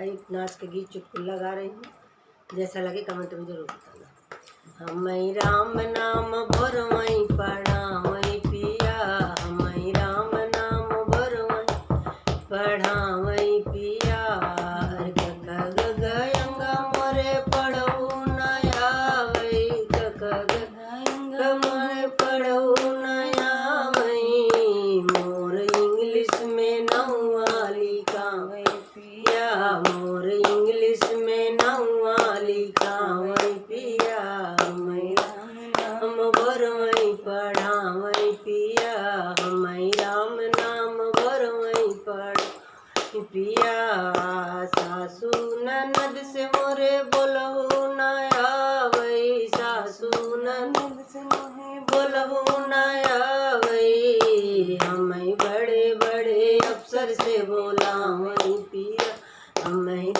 भाई नाच के गीत चुटकुला गा रही हूँ, जैसा लगे कमेंट में जरूर बताना। हमें राम नाम भरवई पढ़ावई पिया, हमें राम नाम भरवई पढ़ावई पिया। गंगा मोरे पढ़ऊ न आवई, गंगा मोरे पढ़ऊ न आवई। मोर इंग्लिश में नौवा लिखावई पिया, मोर इंग्लिश में नौवा लिखावई पिया। हमें राम भरवई पढ़ावई पिया, हमें राम नाम भरवई पढ़ पिया। सासू ननद से मोरे बोलहु न आवई, सासू ननद से मोरे बोलहु न आवई। हमें बड़े बड़े अफसर से बोलावई पिया, हमें